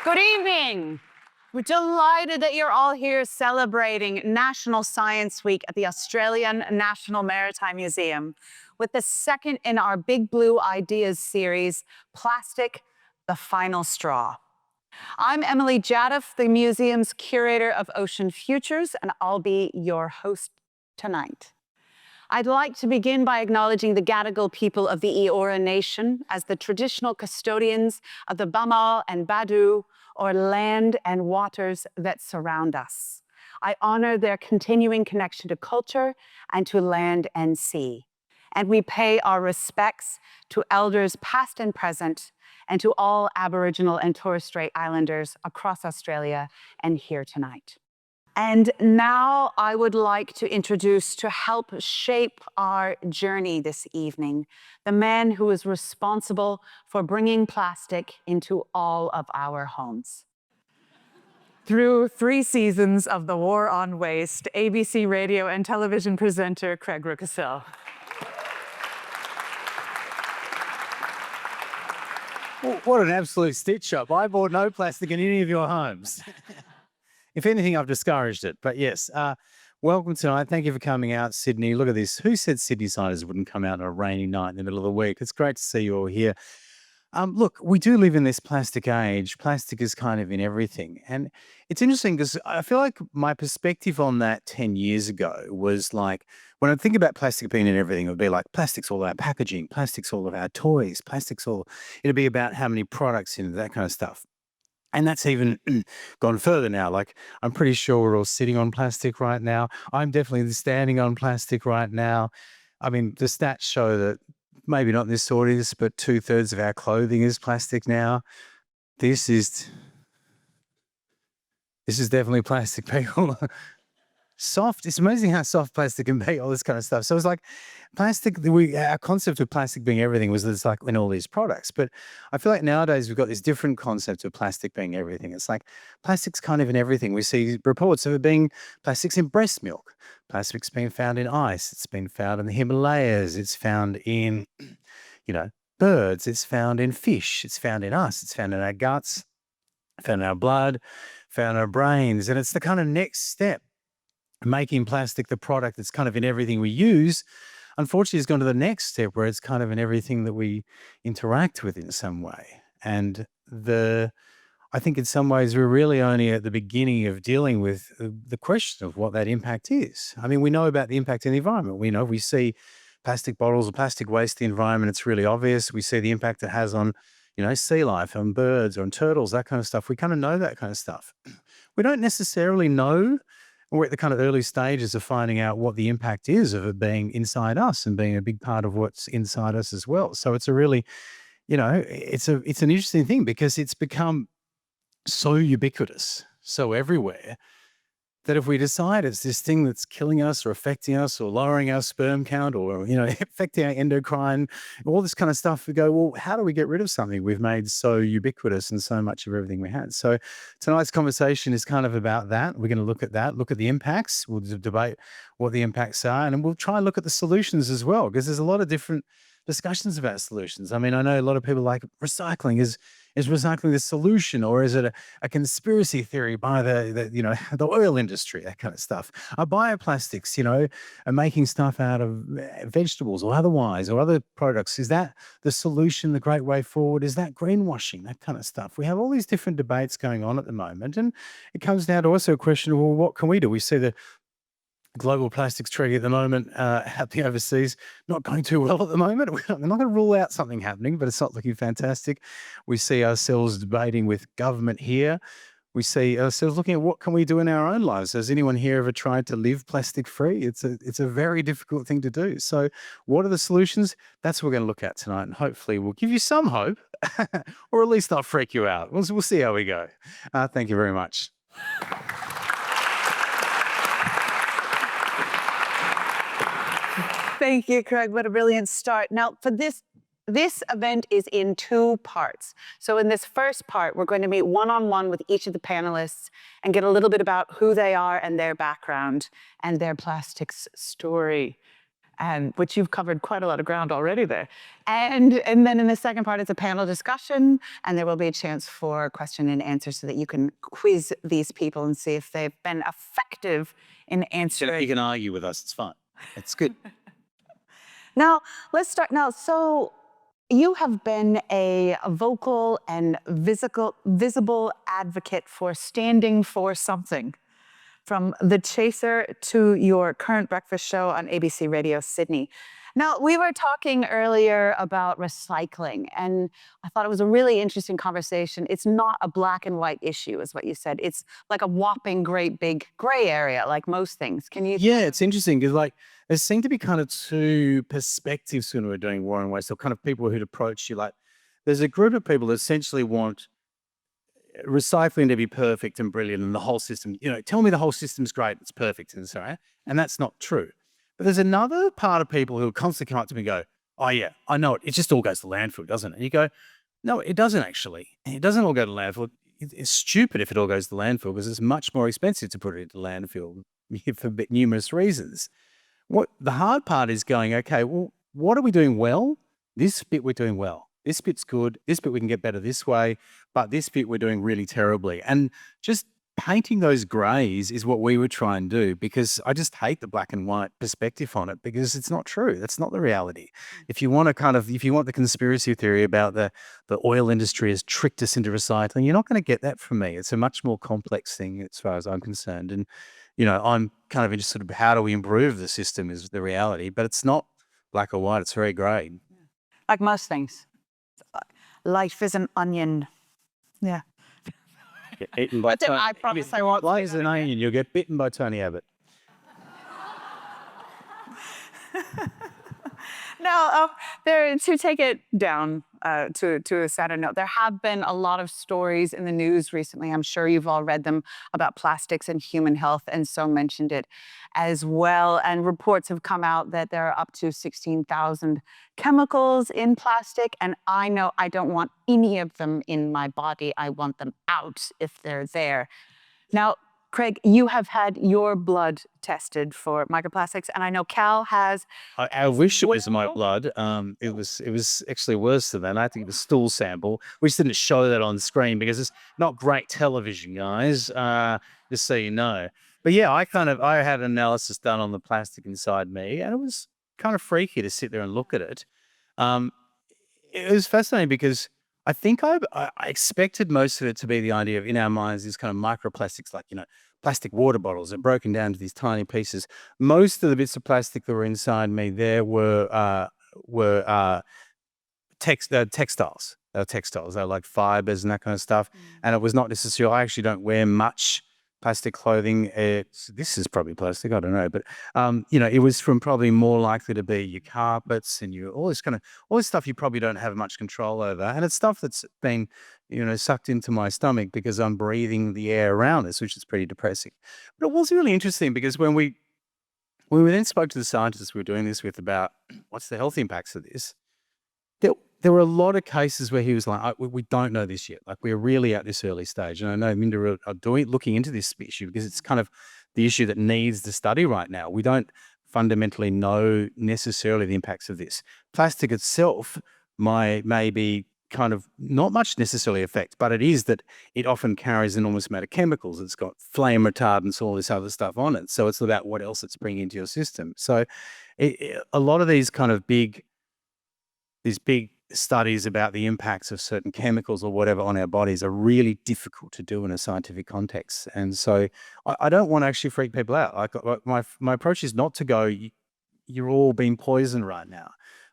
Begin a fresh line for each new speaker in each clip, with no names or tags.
Good evening. We're delighted that you're all here celebrating National Science Week at the Australian National Maritime Museum with the second in our Big Blue Ideas series, Plastic, the Final Straw. I'm Emily Jateff, the museum's curator of ocean futures, and I'll be your host tonight. I'd like to begin by acknowledging the Gadigal people of the Eora Nation as the traditional custodians of the Bamal and Badu, or land and waters that surround us. I honor their continuing connection to culture and to land and sea. And we pay our respects to elders past and present, and to all Aboriginal and Torres Strait Islanders across Australia and here tonight. And now I would like to introduce, to help shape our journey this evening, the man who is responsible for bringing plastic into all of our homes. Through 3 seasons of The War on Waste, ABC radio and television presenter Craig Reucassel.
What an absolute stitch-up. I bought no plastic in any of your homes. If anything, I've discouraged it. But yes, welcome tonight. Thank you for coming out, Sydney. Look at this. Who said Sydney-siders wouldn't come out on a rainy night in the middle of the week? It's great to see you all here. Look, we do live in this plastic age. Plastic is kind of in everything. And it's interesting because I feel like my perspective on that 10 years ago was like, when I think about plastic being in everything, it would be like plastic's all about packaging, plastic's all about toys, it'd be about how many products in it, that kind of stuff. And that's even gone further now. Like, I'm pretty sure we're all sitting on plastic right now. I'm definitely standing on plastic right now. I mean, the stats show that maybe not in this audience, but 2/3 of our clothing is plastic now. This is definitely plastic, people. Soft. It's amazing how soft plastic can be, all this kind of stuff. So it's like plastic, our concept of plastic being everything was that it's like in all these products. But I feel like nowadays we've got this different concept of plastic being everything. It's like plastic's kind of in everything. We see reports of it being plastics in breast milk. Plastic's been found in ice. It's been found in the Himalayas. It's found in, birds. It's found in fish. It's found in us. It's found in our guts, found in our blood, found in our brains. And it's the kind of next step. Making plastic the product that's kind of in everything we use, unfortunately, has gone to the next step where it's kind of in everything that we interact with in some way. And I think in some ways we're really only at the beginning of dealing with the question of what that impact is. I mean, we know about the impact in the environment. We see plastic bottles or plastic waste in the environment. It's really obvious. We see the impact it has on, sea life, on birds, on turtles, that kind of stuff. We kind of know that kind of stuff. We don't necessarily know. We're at the kind of early stages of finding out what the impact is of it being inside us and being a big part of what's inside us as well. So it's a really, it's an interesting thing because it's become so ubiquitous, so everywhere, that if we decide it's this thing that's killing us or affecting us or lowering our sperm count or, affecting our endocrine, all this kind of stuff, we go, well, how do we get rid of something we've made so ubiquitous and so much of everything we had? So tonight's conversation is kind of about that. We're going to look at that, look at the impacts. We'll debate what the impacts are, and we'll try and look at the solutions as well, because there's a lot of different discussions about solutions. I mean, I know a lot of people like recycling. Is recycling the solution, or is it a conspiracy theory by the oil industry, that kind of stuff? Are bioplastics, are making stuff out of vegetables or otherwise, or other products, is that the solution, the great way forward? Is that greenwashing, that kind of stuff? We have all these different debates going on at the moment, and it comes down to also a question of, well, what can we do? We see the global plastics treaty at the moment happening overseas, not going too well at the moment. We're not going to rule out something happening, but it's not looking fantastic. We see ourselves debating with government here. We see ourselves looking at what can we do in our own lives. Has anyone here ever tried to live plastic free? It's a very difficult thing to do. So what are the solutions? That's what we're going to look at tonight, and hopefully we'll give you some hope or at least not freak you out. We'll see how we go. Thank you very much.
Thank you, Craig. What a brilliant start. Now, for this event is in 2 parts. So in this first part, we're going to meet one-on-one with each of the panelists and get a little bit about who they are and their background and their plastics story. and which you've covered quite a lot of ground already there. And then in the second part, it's a panel discussion, and there will be a chance for question and answer so that you can quiz these people and see if they've been effective in answering.
You can argue with us, it's fine. It's good.
Now, let's start now. So you have been a vocal and visible advocate for standing for something. From The Chaser to your current breakfast show on ABC Radio Sydney. Now, we were talking earlier about recycling, and I thought it was a really interesting conversation. It's not a black and white issue, is what you said. It's like a whopping great big gray area, like most things. Can you?
Yeah, it's interesting because like there seem to be kind of two perspectives when we're doing war and waste, or kind of people who'd approach you. Like there's a group of people that essentially want recycling to be perfect and brilliant and the whole system, tell me the whole system's great, it's perfect and so on. And that's not true. But there's another part of people who constantly come up to me and go, oh yeah, I know it just all goes to landfill, doesn't it? And you go, no, it doesn't actually. It doesn't all go to landfill. It's stupid if it all goes to landfill because it's much more expensive to put it into landfill for numerous reasons. What the hard part is going, okay, well, what are we doing well? This bit we're doing well. This bit's good. This bit we can get better this way, but this bit we're doing really terribly. And just painting those greys is what we would try and do, because I just hate the black and white perspective on it because it's not true. That's not the reality. If you want the conspiracy theory about the oil industry has tricked us into recycling, you're not going to get that from me. It's a much more complex thing as far as I'm concerned. And, I'm kind of interested in how do we improve the system is the reality, but it's not black or white. It's very gray.
Like most things. Life is an onion. Yeah.
Get eaten by Tony.
I promise I won't.
Life is an onion. You'll get bitten by Tony Abbott.
Now, to take it down to a sadder note, there have been a lot of stories in the news recently. I'm sure you've all read them about plastics and human health, and so mentioned it as well. And reports have come out that there are up to 16,000 chemicals in plastic. And I know I don't want any of them in my body. I want them out if they're there. Now, Craig, you have had your blood tested for microplastics, and I know Kal has.
I wish it was my blood. It was actually worse than that. I think it was stool sample. We just didn't show that on screen because it's not great television, guys. Just so you know. But yeah, I had analysis done on the plastic inside me, and it was kind of freaky to sit there and look at it. It was fascinating because I think I expected most of it to be the idea of, in our minds, these kind of microplastics, like, plastic water bottles that broken down to these tiny pieces. Most of the bits of plastic that were inside me there were textiles. They were textiles. They were like fibers and that kind of stuff. And it was not necessarily, I actually don't wear much plastic clothing. This is probably plastic, I don't know. But, it was from probably more likely to be your carpets and all this stuff you probably don't have much control over. And it's stuff that's been, sucked into my stomach because I'm breathing the air around this, which is pretty depressing. But it was really interesting because when we then spoke to the scientists we were doing this with about what's the health impacts of this, there were a lot of cases where he was like, we don't know this yet. Like, we're really at this early stage. And I know Minda are looking into this issue because it's kind of the issue that needs the study right now. We don't fundamentally know necessarily the impacts of this. Plastic itself may be kind of not much necessarily effect, but it is that it often carries an enormous amount of chemicals. It's got flame retardants, all this other stuff on it. So it's about what else it's bringing into your system. So a lot of these kind of big studies about the impacts of certain chemicals or whatever on our bodies are really difficult to do in a scientific context. And so I don't want to actually freak people out. Like my approach is not to go, you're all being poisoned right now.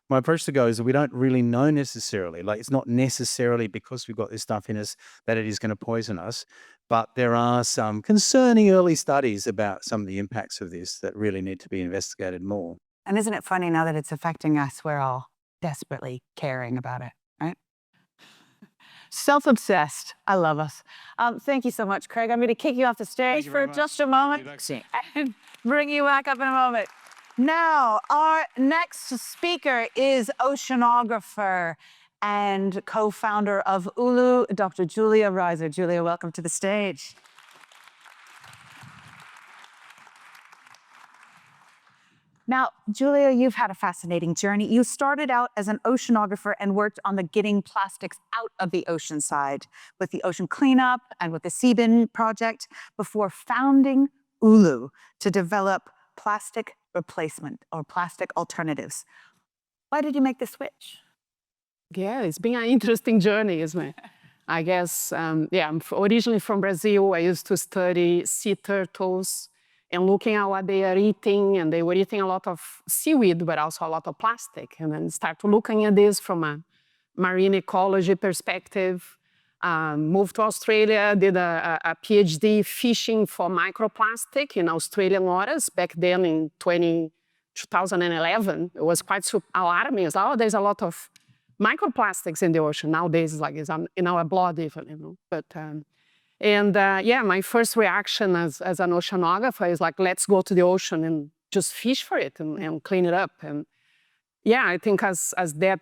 My approach to go is that we don't really know necessarily. Like, it's not necessarily because we've got this stuff in us that it is going to poison us. But there are some concerning early studies about some of the impacts of this that really need to be investigated more.
And isn't it funny now that it's affecting us, we're all desperately caring about it, right? Self-obsessed. I love us. Thank you so much, Craig. I'm going to kick you off the stage for just a moment and bring you back up in a moment. Now, our next speaker is Oceanographer and co-founder of Uluu, Dr. Julia Reisser. Julia, welcome to the stage. Now, Julia, you've had a fascinating journey. You started out as an oceanographer and worked on the getting plastics out of the ocean side with the ocean cleanup and with the Seabin project before founding Uluu to develop plastic replacement or plastic alternatives. Why did you make the switch?
Yeah, it's been an interesting journey, isn't it? I guess, I'm originally from Brazil. I used to study sea turtles and looking at what they are eating, and they were eating a lot of seaweed, but also a lot of plastic. And then start looking at this from a marine ecology perspective. Moved to Australia, did a PhD fishing for microplastic in Australian waters back then in 2011. It was quite alarming. It was like, oh, there's a lot of microplastics in the ocean. Nowadays, it's in our blood even, But, my first reaction as an oceanographer is like, let's go to the ocean and just fish for it and clean it up. And yeah, I think as that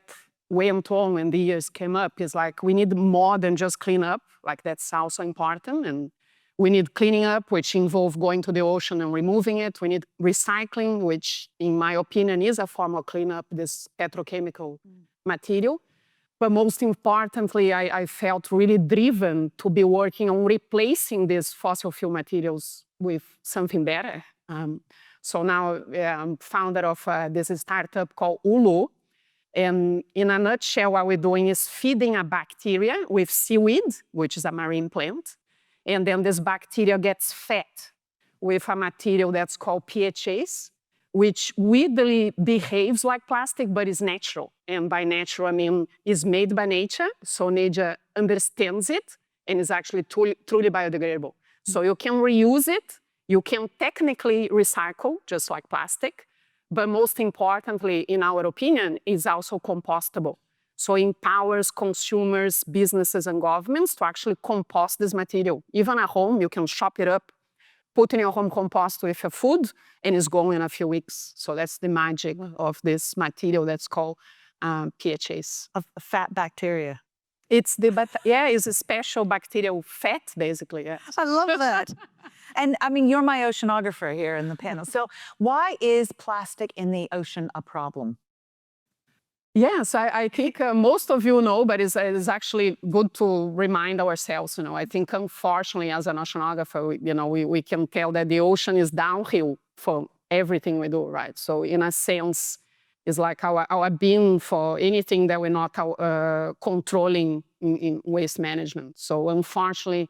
went on and the years came up, it's like, we need more than just clean up. Like, that's also important. And we need cleaning up, which involves going to the ocean and removing it. We need recycling, which in my opinion is a form of cleanup, this petrochemical material. But most importantly, I felt really driven to be working on replacing these fossil fuel materials with something better. So now I'm founder of this startup called Uluu. And in a nutshell, what we're doing is feeding a bacteria with seaweed, which is a marine plant. And then this bacteria gets fed with a material that's called PHAs, which weirdly behaves like plastic, but is natural. And by natural, I mean is made by nature. So nature understands it and is actually truly biodegradable. So you can reuse it. You can technically recycle, just like plastic. But most importantly, in our opinion, is also compostable. So it empowers consumers, businesses, and governments to actually compost this material. Even at home, you can chop it up, put in your home compost with your food, and it's gone in a few weeks. So that's the magic of this material that's called PHAs.
Of fat bacteria.
It's a special bacterial fat, basically. Yeah.
I love that. And I mean, you're my oceanographer here in the panel. So why is plastic in the ocean a problem?
Yes, I think most of you know, but it's actually good to remind ourselves. I think unfortunately, as an oceanographer, we can tell that the ocean is downhill for everything we do, right? So in a sense, it's like our being for anything that we're not controlling in waste management. So unfortunately,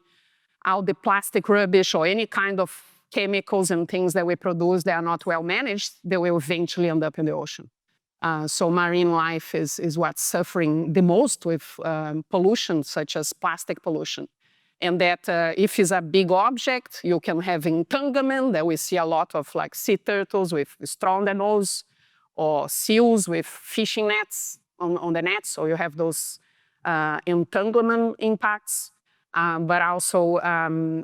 all the plastic rubbish or any kind of chemicals and things that we produce that are not well managed, they will eventually end up in the ocean. So marine life is what's suffering the most with pollution, such as plastic pollution. And that if it's a big object, you can have entanglement, that we see a lot of like sea turtles with straw on their nose, or seals with fishing nets on the net. So you have those entanglement impacts. But also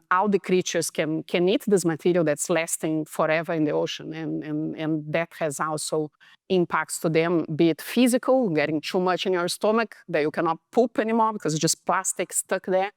all the creatures can eat this material that's lasting forever in the ocean. And that has also impacts to them, be it physical, getting too much in your stomach that you cannot poop anymore because it's just plastic stuck there.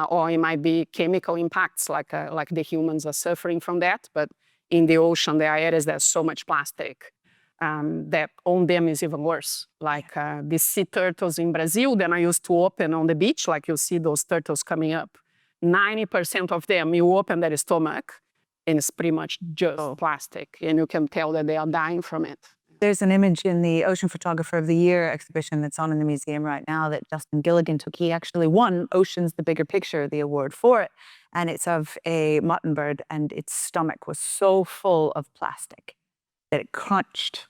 Or it might be chemical impacts like the humans are suffering from that. But in the ocean, there are areas there's so much plastic that on them is even worse. Like the sea turtles in Brazil, then I used to open on the beach, like you see those turtles coming up. 90% of them, you open their stomach, and it's pretty much just plastic. And you can tell that they are dying from it.
There's an image in the Ocean Photographer of the Year exhibition that's on in the museum right now that Justin Gilligan took. He actually won Ocean's The Bigger Picture, the award for it. And it's of a muttonbird, and its stomach was so full of plastic that it crunched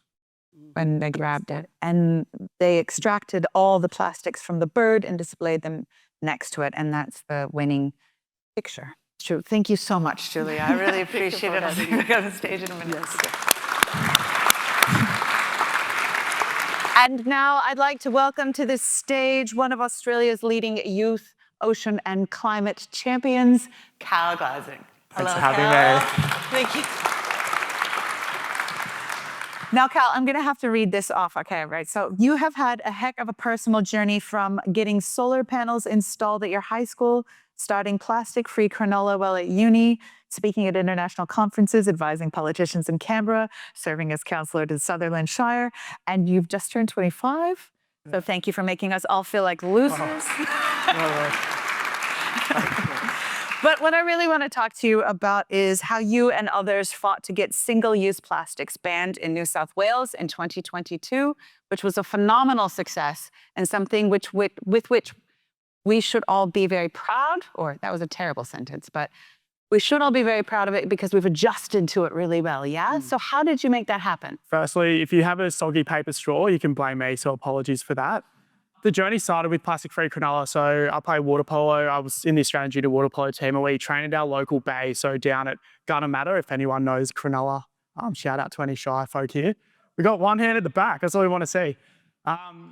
when they grabbed it. And they extracted all the plastics from the bird and displayed them next to it. And that's the winning picture. True. Thank you so much, Julia. I really appreciate it. I'll see you on the stage in a minute. And now I'd like to welcome to this stage one of Australia's leading youth ocean and climate champions, Kal Glanznig.
Thanks for having me.
Thank you. Now, Kal, I'm going to have to read this off. Okay, right. So you have had a heck of a personal journey from getting solar panels installed at your high school, starting plastic-free granola while at uni, speaking at international conferences, advising politicians in Canberra, serving as councillor to Sutherland Shire, and you've just turned 25. So thank you for making us all feel like losers. But what I really want to talk to you about is how you and others fought to get single-use plastics banned in New South Wales in 2022, which was a phenomenal success and something with which we should all be very proud, or that was a terrible sentence, but we should all be very proud of it because we've adjusted to it really well, yeah? So how did you make that happen?
Firstly, if you have a soggy paper straw, you can blame me, so apologies for that. The journey started with plastic-free granola. So I play water polo. I was in the Australian Junior water polo team, and we trained at our local bay, so down at Gunnermatta, if anyone knows granola. Shout out to any shy folk here. We got one hand at the back. That's all we want to see.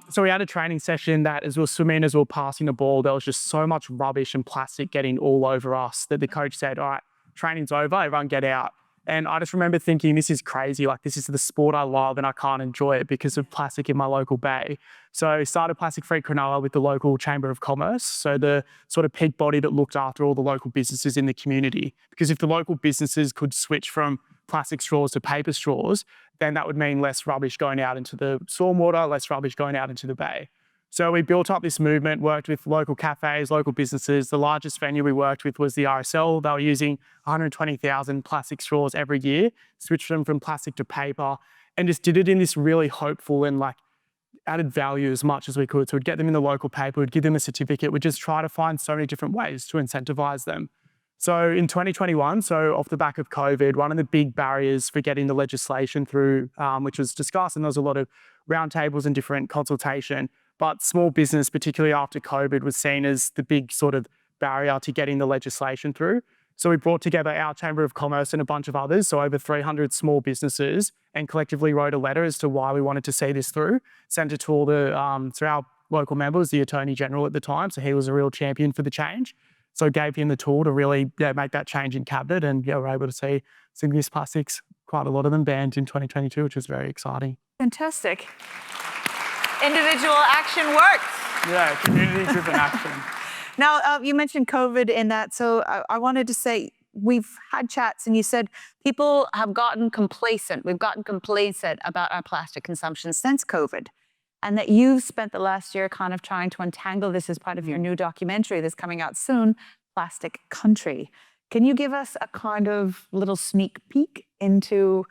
So we had a training session that as we were swimming, as we were passing the ball, there was just so much rubbish and plastic getting all over us that the coach said, all right, training's over, everyone get out. And I just remember thinking, this is crazy. Like, this is the sport I love and I can't enjoy it because of plastic in my local bay. So I started plastic-free granola with the local Chamber of Commerce. So the sort of peak body that looked after all the local businesses in the community. Because if the local businesses could switch from plastic straws to paper straws, then that would mean less rubbish going out into the stormwater, less rubbish going out into the bay. So we built up this movement, worked with local cafes, local businesses. The largest venue we worked with was the RSL. They were using 120,000 plastic straws every year, switched them from plastic to paper, and just did it in this really hopeful and like added value as much as we could. So we'd get them in the local paper, we'd give them a certificate, we'd just try to find so many different ways to incentivize them. So in 2021, so off the back of COVID, one of the big barriers for getting the legislation through, which was discussed, and there was a lot of roundtables and different consultation, but small business, particularly after COVID, was seen as the big sort of barrier to getting the legislation through. So we brought together our Chamber of Commerce and a bunch of others, so over 300 small businesses, and collectively wrote a letter as to why we wanted to see this through, sent it to all the, to our local members, the Attorney General at the time, so he was a real champion for the change. So gave him the tool to really make that change in cabinet, and we're able to see single-use plastics, quite a lot of them banned in 2022, which was very exciting.
Fantastic. Individual action works.
Yeah, community-driven action.
Now, you mentioned COVID in that, so I wanted to say, we've had chats and you said people have gotten complacent. We've gotten complacent about our plastic consumption since COVID, and that you've spent the last year kind of trying to untangle this as part of your new documentary that's coming out soon, Plastic Country. Can you give us a kind of little sneak peek into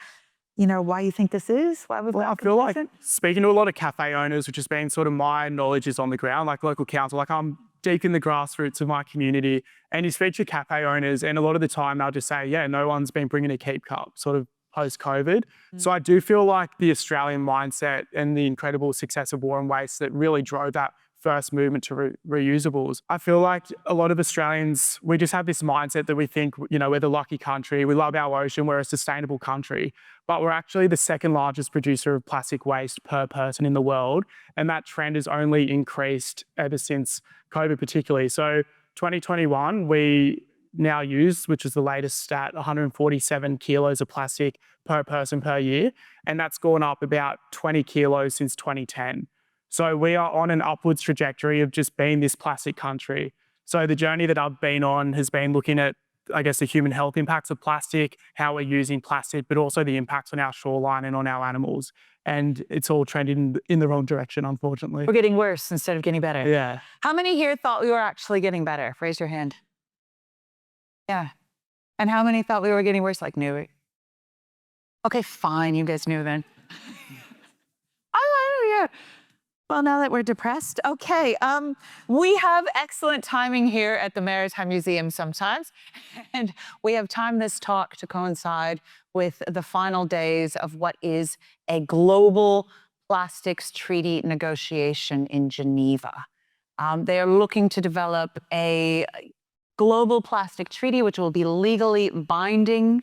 why you think this is? Why we've
I feel like speaking to a lot of cafe owners, which has been sort of my knowledge is on the ground, like local council, like I'm deep in the grassroots of my community, and you speak to cafe owners and a lot of the time they'll just say, yeah, no one's been bringing a keep cup sort of post-COVID. So I do feel like the Australian mindset and the incredible success of War and Waste that really drove that first movement to reusables. I feel like a lot of Australians, we just have this mindset that we think, we're the lucky country, we love our ocean, we're a sustainable country, but we're actually the second largest producer of plastic waste per person in the world. And that trend has only increased ever since COVID particularly. So 2021, we now use, which is the latest stat, 147 kilos of plastic per person per year. And that's gone up about 20 kilos since 2010. So we are on an upwards trajectory of just being this plastic country. So the journey that I've been on has been looking at, I guess, the human health impacts of plastic, how we're using plastic, but also the impacts on our shoreline and on our animals. And it's all trending in the wrong direction, unfortunately.
We're getting worse instead of getting better.
Yeah.
How many here thought we were actually getting better? Raise your hand. Yeah. And how many thought we were getting worse? Like, knew it? Okay, fine. You guys knew then. Yeah. Well, now that we're depressed, okay. We have excellent timing here at the Maritime Museum sometimes, and we have timed this talk to coincide with the final days of what is a global plastics treaty negotiation in Geneva. They are looking to develop a global plastic treaty, which will be legally binding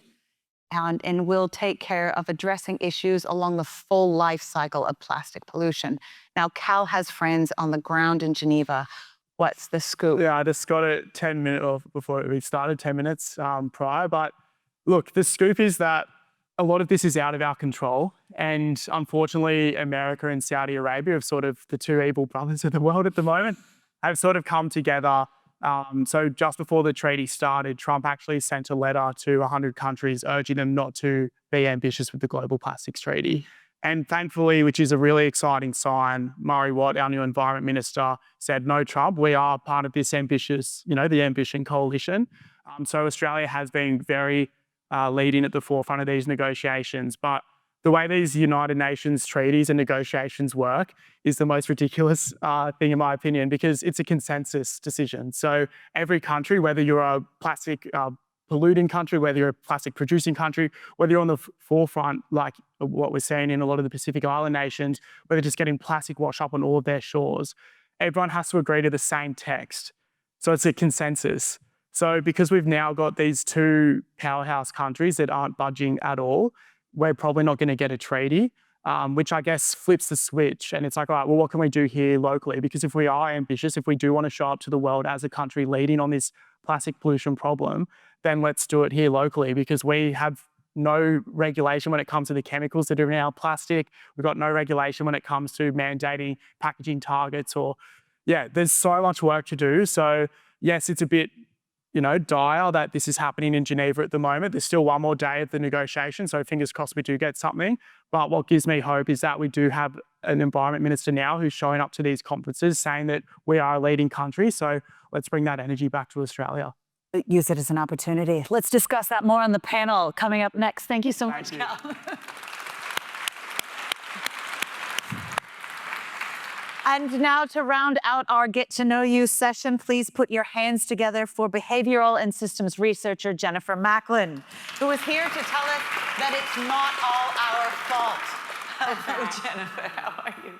and will take care of addressing issues along the full life cycle of plastic pollution. Now, Kal has friends on the ground in Geneva. What's the scoop?
Yeah, I just got it 10 minutes before we started, 10 minutes prior. But look, the scoop is that a lot of this is out of our control. And unfortunately, America and Saudi Arabia have sort of, the two evil brothers of the world at the moment, have sort of come together. So just before the treaty started, Trump actually sent a letter to 100 countries urging them not to be ambitious with the Global Plastics Treaty. And thankfully, which is a really exciting sign, Murray Watt, our new Environment Minister, said, no, Trump, we are part of this ambitious, the Ambition Coalition. So Australia has been very leading at the forefront of these negotiations. But the way these United Nations treaties and negotiations work is the most ridiculous thing, in my opinion, because it's a consensus decision. So every country, whether you're a plastic polluting country, whether you're a plastic producing country, whether you're on the forefront, like what we're seeing in a lot of the Pacific Island nations, where they're just getting plastic wash up on all of their shores, everyone has to agree to the same text. So it's a consensus. So because we've now got these two powerhouse countries that aren't budging at all, we're probably not going to get a treaty, which I guess flips the switch. And it's like, all right, well, what can we do here locally? Because if we are ambitious, if we do want to show up to the world as a country leading on this plastic pollution problem, then let's do it here locally, because we have no regulation when it comes to the chemicals that are in our plastic. We've got no regulation when it comes to mandating packaging targets there's so much work to do. So yes, it's a bit dire that this is happening in Geneva at the moment. There's still one more day of the negotiation, so fingers crossed we do get something. But what gives me hope is that we do have an environment minister now who's showing up to these conferences saying that we are a leading country. So let's bring that energy back to Australia.
Use it as an opportunity. Let's discuss that more on the panel coming up next. Thank you so much, Kal. And now to round out our Get to Know You session, please put your hands together for behavioral and systems researcher Jennifer Macklin, who is here to tell us that it's not all our fault. Hello, Jennifer. How are you?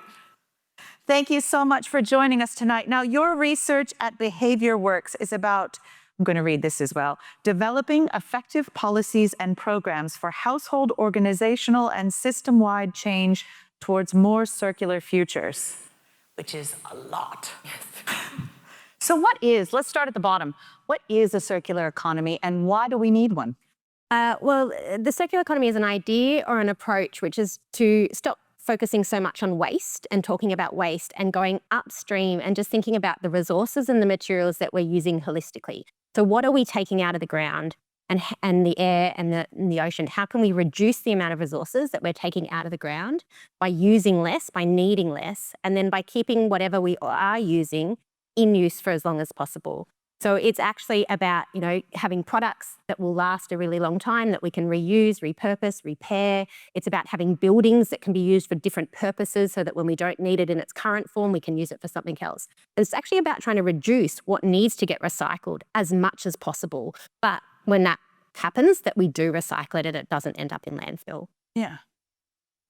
Thank you so much for joining us tonight. Now, your research at BehaviourWorks is about, I'm going to read this as well, developing effective policies and programs for household organizational and system-wide change towards more circular futures, which is a lot. So let's start at the bottom. What is a circular economy and why do we need one?
Well, the circular economy is an idea or an approach which is to stop focusing so much on waste and talking about waste and going upstream and just thinking about the resources and the materials that we're using holistically. So what are we taking out of the ground and the air and the ocean? How can we reduce the amount of resources that we're taking out of the ground by using less, by needing less, and then by keeping whatever we are using in use for as long as possible? So it's actually about, having products that will last a really long time that we can reuse, repurpose, repair. It's about having buildings that can be used for different purposes so that when we don't need it in its current form, we can use it for something else. It's actually about trying to reduce what needs to get recycled as much as possible. But when that happens, that we do recycle it and it doesn't end up in landfill.
Yeah.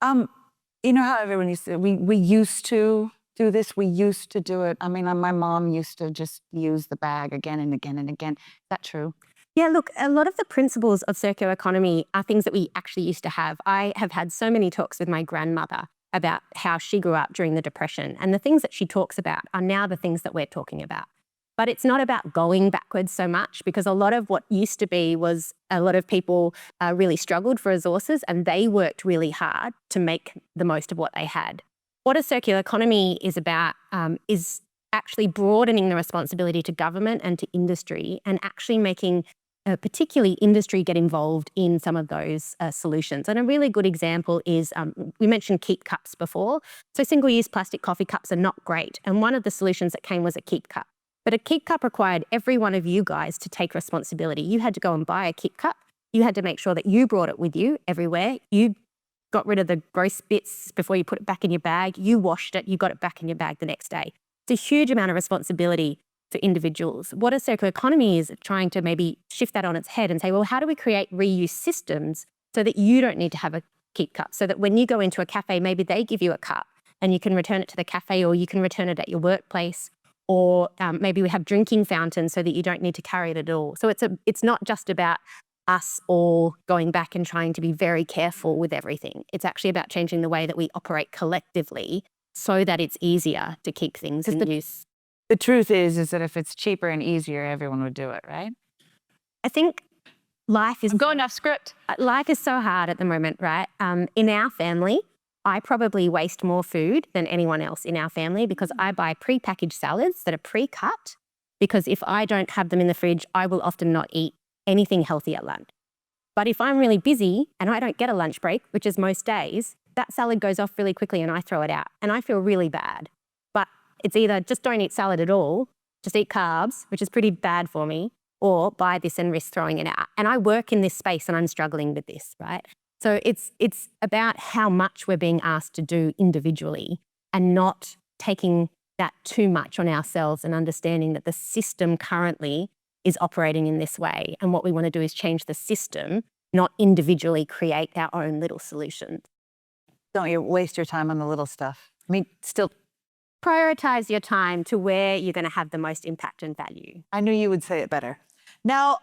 You know how everyone used to, we used to do this, we used to do it. I mean, my mom used to just use the bag again and again and again. Is that true?
Yeah, look, a lot of the principles of circular economy are things that we actually used to have. I have had so many talks with my grandmother about how she grew up during the Depression, and the things that she talks about are now the things that we're talking about. But it's not about going backwards so much, because a lot of what used to be was a lot of people really struggled for resources and they worked really hard to make the most of what they had. What a circular economy is about is actually broadening the responsibility to government and to industry and actually making particularly industry get involved in some of those solutions. And a really good example is, we mentioned keep cups before. So single-use plastic coffee cups are not great. And one of the solutions that came was a keep cup. But a keep cup required every one of you guys to take responsibility. You had to go and buy a keep cup. You had to make sure that you brought it with you everywhere. You got rid of the gross bits before you put it back in your bag. You washed it, you got it back in your bag the next day. It's a huge amount of responsibility for individuals. What a circular economy is trying to maybe shift that on its head and say, well, how do we create reuse systems so that you don't need to have a keep cup? So that when you go into a cafe, maybe they give you a cup and you can return it to the cafe, or you can return it at your workplace. Or maybe we have drinking fountains so that you don't need to carry it at all. So it's not just about us all going back and trying to be very careful with everything. It's actually about changing the way that we operate collectively so that it's easier to keep things in use.
The truth is that if it's cheaper and easier, everyone would do it, right?
I think life is
Going off script.
life is so hard at the moment, right? In our family, I probably waste more food than anyone else in our family because I buy pre-packaged salads that are pre-cut, because if I don't have them in the fridge, I will often not eat anything healthy at lunch. But if I'm really busy and I don't get a lunch break, which is most days, that salad goes off really quickly and I throw it out and I feel really bad. But it's either just don't eat salad at all, just eat carbs, which is pretty bad for me, or buy this and risk throwing it out. And I work in this space and I'm struggling with this, right? So it's about how much we're being asked to do individually and not taking that too much on ourselves and understanding that the system currently is operating in this way. And what we want to do is change the system, not individually create our own little solutions.
Don't you waste your time on the little stuff. I mean, still,
Prioritize your time to where you're going to have the most impact and value.
I knew you would say it better. Now,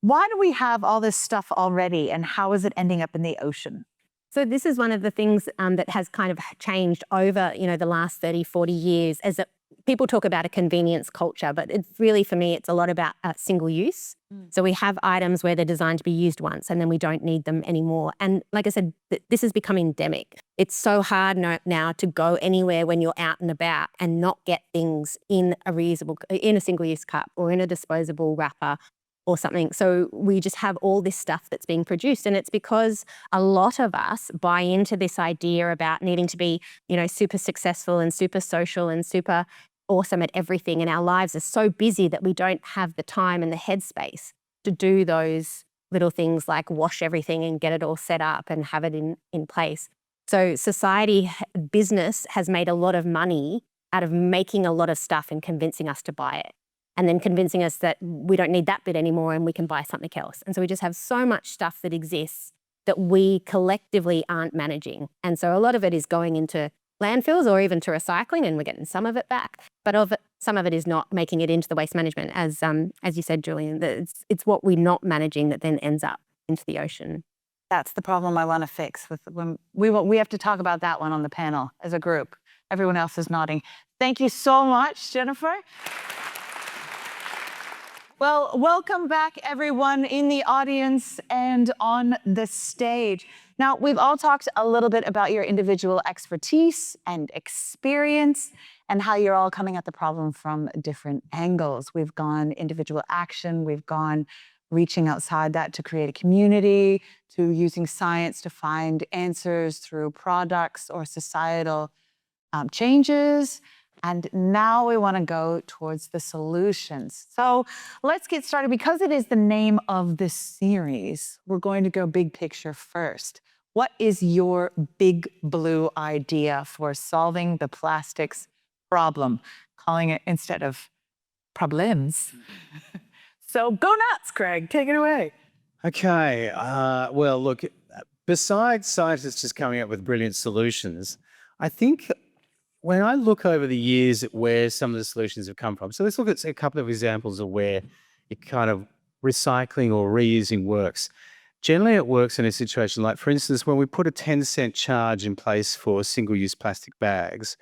why do we have all this stuff already and how is it ending up in the ocean?
So this is one of the things that has kind of changed over, the last 30, 40 years, as people talk about a convenience culture, but it's really, for me, it's a lot about single use. So we have items where they're designed to be used once and then we don't need them anymore. And like I said, this has become endemic. It's so hard now to go anywhere when you're out and about and not get things in a single-use cup or in a disposable wrapper or something. So we just have all this stuff that's being produced. And it's because a lot of us buy into this idea about needing to be, super successful and super social and super awesome at everything. And our lives are so busy that we don't have the time and the headspace to do those little things like wash everything and get it all set up and have it in place. So society, business has made a lot of money out of making a lot of stuff and convincing us to buy it. And then convincing us that we don't need that bit anymore and we can buy something else. And so we just have so much stuff that exists that we collectively aren't managing. And so a lot of it is going into landfills or even to recycling, and we're getting some of it back. But some of it is not making it into the waste management, as you said, Julian. It's what we're not managing that then ends up into the ocean.
That's the problem I want to fix. When we have to talk about that one on the panel as a group. Everyone else is nodding. Thank you so much, Jennifer. Well, welcome back, everyone in the audience and on the stage. Now, we've all talked a little bit about your individual expertise and experience and how you're all coming at the problem from different angles. We've gone individual action, we've gone reaching outside that to create a community, to using science to find answers through products or societal changes. And now we want to go towards the solutions. So let's get started. Because it is the name of this series, we're going to go big picture first. What is your big blue idea for solving the plastics problem? Calling it instead of problems. So go nuts, Craig. Take it away.
Okay. Well, look, besides scientists just coming up with brilliant solutions, I think when I look over the years at where some of the solutions have come from, so let's look at a couple of examples of where it kind of recycling or reusing works. Generally, it works in a situation like, for instance, when we put a 10-cent charge in place for single-use plastic bags,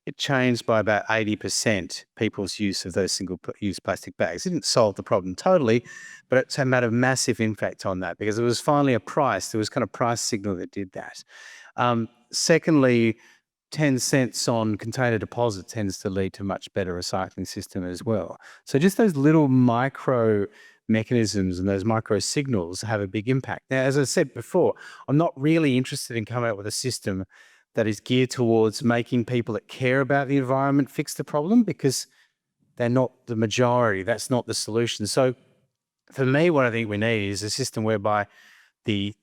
it changed by about 80% people's use of those single-use plastic bags. It didn't solve the problem totally, but it had a massive impact on that because it was finally a price. There was kind of price signal that did that. Secondly, 10 cents on container deposit tends to lead to a much better recycling system as well. So just those little micro mechanisms and those micro signals have a big impact. Now, as I said before, I'm not really interested in coming up with a system that is geared towards making people that care about the environment fix the problem, because they're not the majority. That's not the solution. So for me, what I think we need is a system whereby the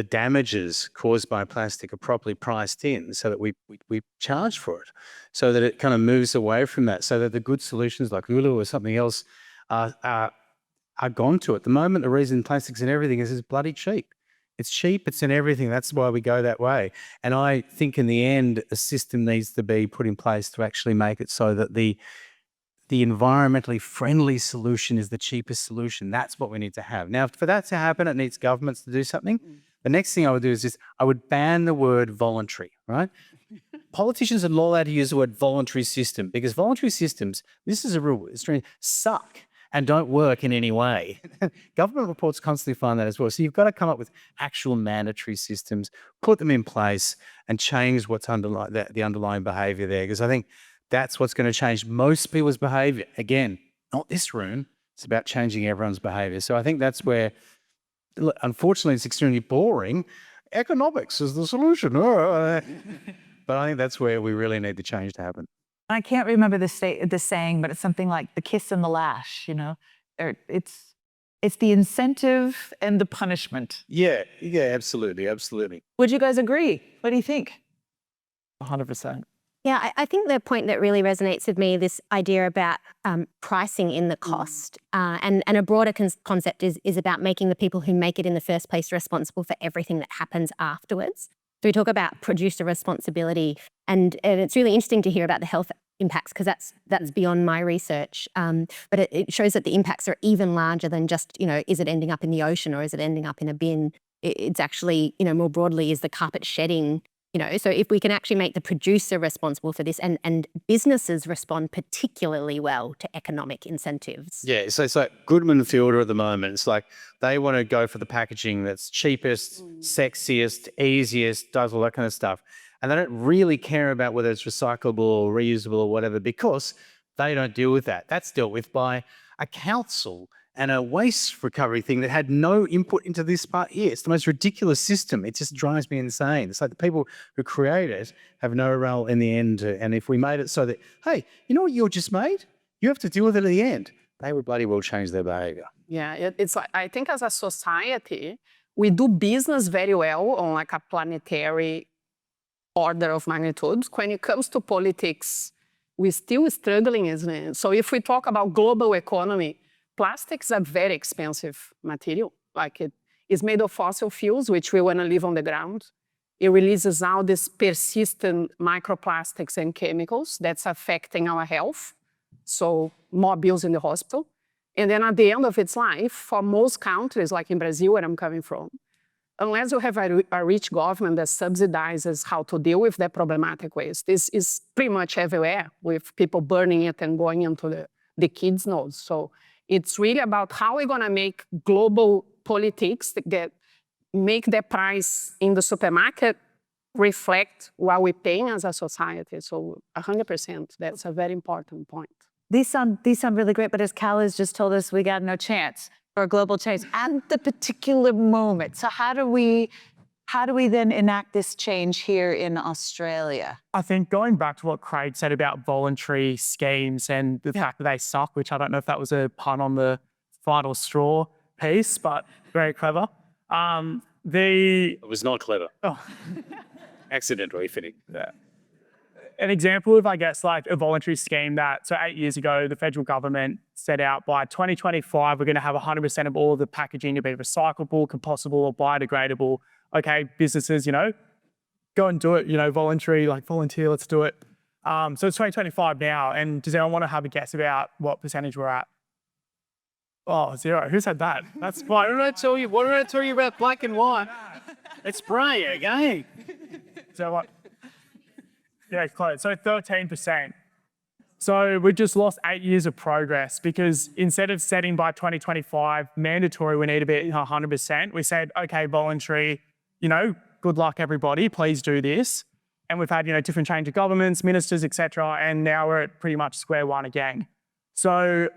damages caused by plastic are properly priced in so that we charge for it, so that it kind of moves away from that, so that the good solutions like Uluu or something else are gone to it. At the moment, the reason plastic's in everything is it's bloody cheap. It's cheap, it's in everything. That's why we go that way. And I think in the end, a system needs to be put in place to actually make it so that the environmentally friendly solution is the cheapest solution. That's what we need to have. Now, for that to happen, it needs governments to do something. The next thing I would do is I would ban the word voluntary, right? Politicians are not allowed to use the word voluntary system, because voluntary systems, this is a rule, it's suck. and don't work in any way. Government reports constantly find that as well. So you've got to come up with actual mandatory systems, put them in place, and change what's the underlying behaviour there. Because I think that's what's going to change most people's behaviour. Again, not this room. It's about changing everyone's behaviour. So I think that's where, unfortunately, it's extremely boring. Economics is the solution. But I think that's where we really need the change to happen.
I can't remember the saying, but it's something like the kiss and the lash, you know? It's the incentive and the punishment.
Yeah, absolutely.
Would you guys agree? What do you think?
100%.
Yeah, I think the point that really resonates with me, this idea about pricing in the cost, and a broader concept is about making the people who make it in the first place responsible for everything that happens afterwards. So we talk about producer responsibility, and it's really interesting to hear about the health impacts, because that's beyond my research. But it shows that the impacts are even larger than just, is it ending up in the ocean or is it ending up in a bin? It's actually, more broadly, is the carpet shedding. So if we can actually make the producer responsible for this, and businesses respond particularly well to economic incentives.
Yeah, so it's like Goodman Fielder at the moment. It's like they want to go for the packaging that's cheapest, sexiest, easiest, does all that kind of stuff. And they don't really care about whether it's recyclable or reusable or whatever, because they don't deal with that. That's dealt with by a council and a waste recovery thing that had no input into this part here. It's the most ridiculous system. It just drives me insane. It's like the people who create it have no role in the end. And if we made it so that, hey, you know what you just made? You have to deal with it at the end. They would bloody well change their behavior.
Yeah, it's like, I think as a society, we do business very well on like a planetary order of magnitude. When it comes to politics, we're still struggling, isn't it? So if we talk about global economy, plastics are very expensive material. Like, it is made of fossil fuels, which we want to leave on the ground. It releases all these persistent microplastics and chemicals that's affecting our health. So more bills in the hospital. And then at the end of its life, for most countries, like in Brazil, where I'm coming from, unless you have a rich government that subsidizes how to deal with that problematic waste, this is pretty much everywhere, with people burning it and going into the kids' nose. So it's really about how we're going to make global politics that make the price in the supermarket reflect what we're paying as a society. So 100%, that's a very important point.
These sound really great, but as Kal has just told us, we got no chance for global change at the particular moment. So how do we then enact this change here in Australia?
I think going back to what Craig said about voluntary schemes and the fact that they suck, which I don't know if that was a pun on the final straw piece, but very clever.
It was not clever.
Oh.
Accidentally fitting.
Yeah. An example of, I guess, like a voluntary scheme so 8 years ago, the federal government set out by 2025, we're going to have 100% of all of the packaging to be recyclable, compostable, or biodegradable. Okay, businesses, go and do it, volunteer, let's do it. So it's 2025 now, and does anyone want to have a guess about what percentage we're at? Oh, 0. Who said that? That's fine.
What did I tell you about black and white? It's spray, okay?
So what? Yeah, close. So 13%. So we just lost 8 years of progress, because instead of setting by 2025 mandatory, we need to be 100%. We said, okay, voluntary, good luck everybody, please do this. And we've had, different change of governments, ministers, etc. And now we're at pretty much square one again. So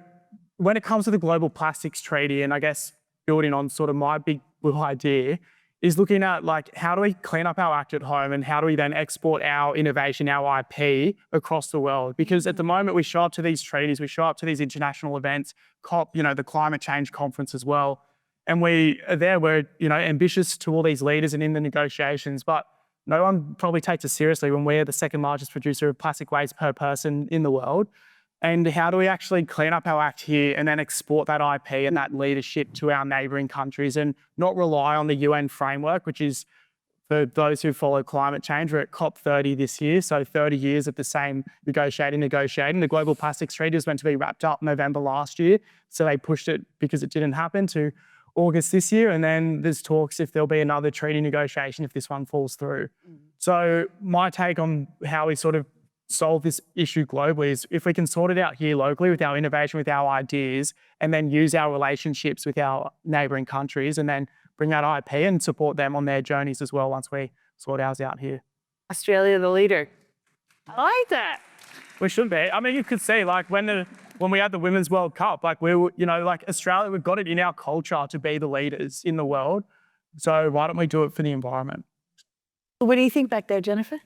when it comes to the Global Plastics Treaty, and I guess building on sort of my big little idea, is looking at how do we clean up our act at home, and how do we then export our innovation, our IP across the world? Because at the moment we show up to these treaties, we show up to these international events, COP, the climate change conference as well. And we're ambitious to all these leaders and in the negotiations, but no one probably takes us seriously when we're the second largest producer of plastic waste per person in the world. And how do we actually clean up our act here and then export that IP and that leadership to our neighbouring countries, and not rely on the UN framework, which is, for those who follow climate change, we're at COP30 this year, so 30 years of the same negotiating. The Global Plastics Treaty was meant to be wrapped up November last year, so they pushed it, because it didn't happen, to August this year, and then there's talks if there'll be another treaty negotiation if this one falls through. So my take on how we sort of solve this issue globally is if we can sort it out here locally with our innovation, with our ideas, and then use our relationships with our neighbouring countries and then bring that IP and support them on their journeys as well once we sort ours out here.
Australia, the leader.
I like that. We should be. I mean, you could see like when we had the Women's World Cup, like we were, like Australia, we've got it in our culture to be the leaders in the world. So why don't we do it for the environment?
What do you think back there, Jennifer?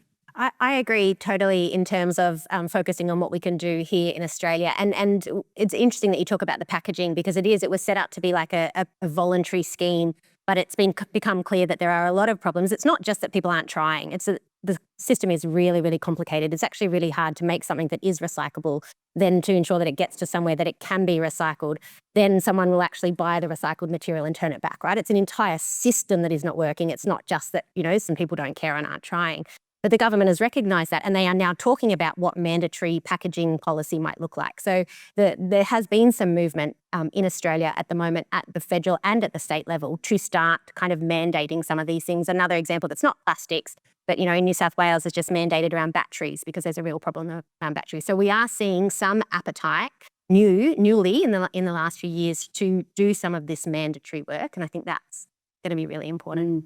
I agree totally in terms of focusing on what we can do here in Australia. And it's interesting that you talk about the packaging because it was set up to be like a voluntary scheme, but it's become clear that there are a lot of problems. It's not just that people aren't trying. It's that the system is really, really complicated. It's actually really hard to make something that is recyclable, then to ensure that it gets to somewhere that it can be recycled. Then someone will actually buy the recycled material and turn it back, right? It's an entire system that is not working. It's not just that, some people don't care and aren't trying. But the government has recognised that and they are now talking about what mandatory packaging policy might look like. So there has been some movement in Australia at the moment at the federal and at the state level to start kind of mandating some of these things. Another example that's not plastics, but in New South Wales is just mandated around batteries because there's a real problem around batteries. So we are seeing some appetite newly in the last few years to do some of this mandatory work. And I think that's going to be really important.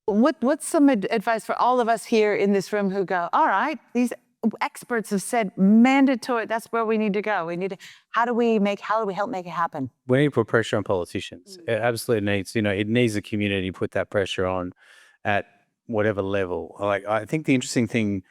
What's some advice for all of us here in this room who go, all right, these experts have said mandatory, that's where we need to go. How do we help make it happen?
We need to put pressure on politicians. It absolutely needs, it needs the community to put that pressure on at whatever level. Like, I think the interesting thing,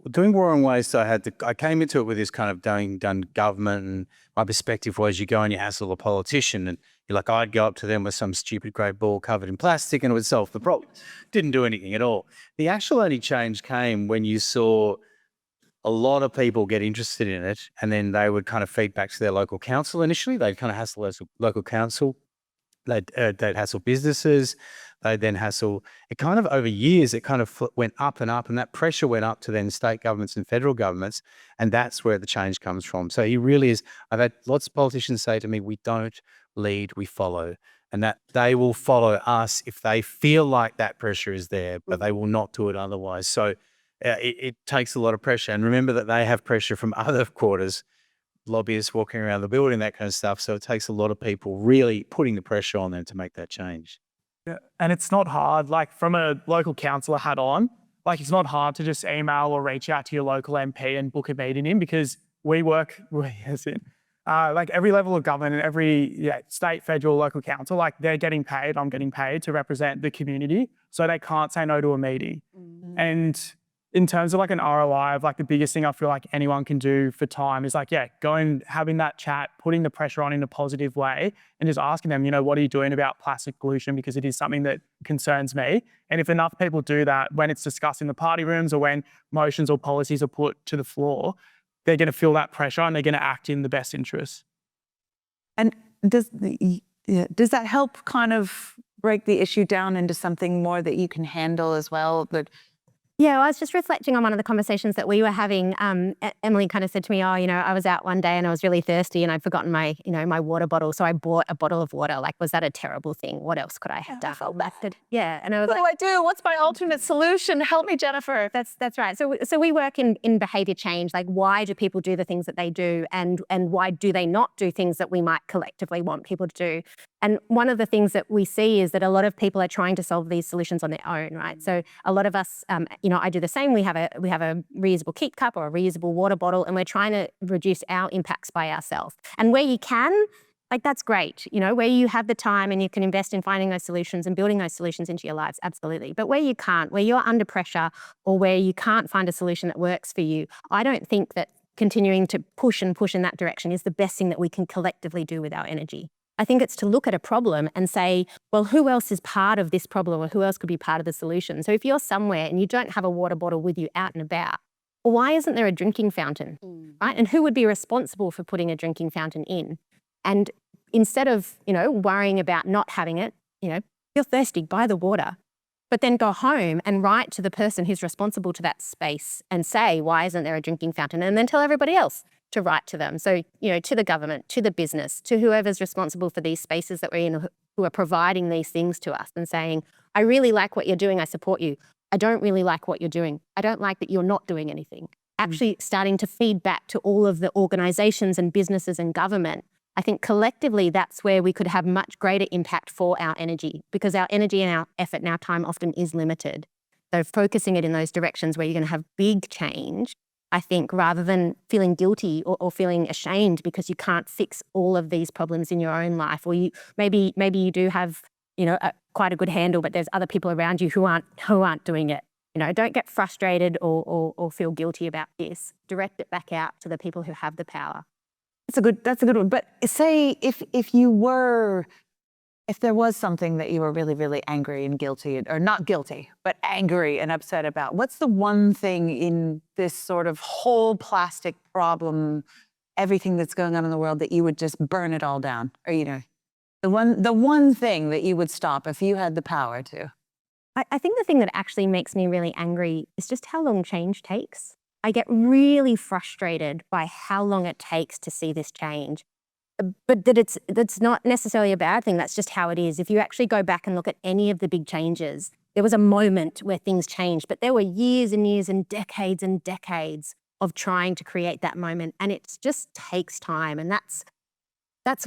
doing War on Waste, I came into it with this kind of done government, and my perspective was you go and you hassle a politician and you're like, I'd go up to them with some stupid grey ball covered in plastic and it would solve the problem. Didn't do anything at all. The actual only change came when you saw a lot of people get interested in it and then they would kind of feed back to their local council initially. They'd kind of hassle local council. They'd hassle businesses. They'd then hassle, it kind of over years, it kind of went up and up and that pressure went up to then state governments and federal governments. And that's where the change comes from. So he really is, I've had lots of politicians say to me, we don't lead, we follow. And that they will follow us if they feel like that pressure is there, but they will not do it otherwise. So it takes a lot of pressure. And remember that they have pressure from other quarters, lobbyists walking around the building, that kind of stuff. So it takes a lot of people really putting the pressure on them to make that change.
Yeah. And it's not hard, like from a local councillor hat on, like it's not hard to just email or reach out to your local MP and book a meeting in because we work, like every level of government and every state, federal, local council, like they're getting paid, I'm getting paid to represent the community. So they can't say no to a meeting. Mm-hmm. And in terms of like an ROI of like the biggest thing I feel like anyone can do for time is like, going, having that chat, putting the pressure on in a positive way and just asking them, what are you doing about plastic pollution? Because it is something that concerns me. And if enough people do that, when it's discussed in the party rooms or when motions or policies are put to the floor, they're going to feel that pressure and they're going to act in the best interest.
And does that help kind of break the issue down into something more that you can handle as well?
Yeah, I was just reflecting on one of the conversations that we were having. Emily kind of said to me, I was out one day and I was really thirsty and I'd forgotten my, my water bottle. So I bought a bottle of water. Like, was that a terrible thing? What else could I have done? Yeah. And I was
what do I do? What's my alternate solution? Help me, Jennifer.
That's right. So we work in behaviour change. Like, why do people do the things that they do? And why do they not do things that we might collectively want people to do? And one of the things that we see is that a lot of people are trying to solve these solutions on their own, right? So a lot of us, I do the same. We have a reusable keep cup or a reusable water bottle, and we're trying to reduce our impacts by ourselves. And where you can, like, that's great. Where you have the time and you can invest in finding those solutions and building those solutions into your lives, absolutely. But where you can't, where you're under pressure or where you can't find a solution that works for you, I don't think that continuing to push in that direction is the best thing that we can collectively do with our energy. I think it's to look at a problem and say, well, who else is part of this problem or who else could be part of the solution? So if you're somewhere and you don't have a water bottle with you out and about, well, why isn't there a drinking fountain, right? And who would be responsible for putting a drinking fountain in? And instead of, worrying about not having it, you're thirsty, buy the water. But then go home and write to the person who's responsible to that space and say, why isn't there a drinking fountain? And then tell everybody else to write to them. So, to the government, to the business, to whoever's responsible for these spaces that we're in, who are providing these things to us and saying, I really like what you're doing. I support you. I don't really like what you're doing. I don't like that you're not doing anything. actually starting to feed back to all of the organizations and businesses and government, I think collectively that's where we could have much greater impact for our energy, because our energy and our effort and our time often is limited. So focusing it in those directions where you're going to have big change, I think, rather than feeling guilty or feeling ashamed because you can't fix all of these problems in your own life, or maybe you do have, quite a good handle, but there's other people around you who aren't doing it. Don't get frustrated or feel guilty about this. Direct it back out to the people who have the power.
That's a good one. But say if there was something that you were really, really angry and guilty, or not guilty, but angry and upset about, what's the one thing in this sort of whole plastic problem, everything that's going on in the world, that you would just burn it all down? Or, the one thing that you would stop if you had the power to?
I think the thing that actually makes me really angry is just how long change takes. I get really frustrated by how long it takes to see this change. But that's not necessarily a bad thing. That's just how it is. If you actually go back and look at any of the big changes, there was a moment where things changed, but there were years and years and decades of trying to create that moment. And it just takes time. And that's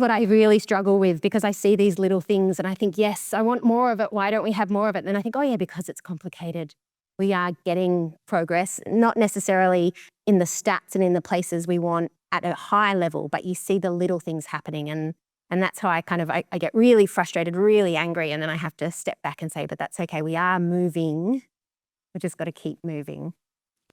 what I really struggle with, because I see these little things and I think, yes, I want more of it. Why don't we have more of it? And then I think, oh yeah, because it's complicated. We are getting progress, not necessarily in the stats and in the places we want at a high level, but you see the little things happening. And that's how I get really frustrated, really angry. And then I have to step back and say, but that's okay. We are moving. We just got to keep moving.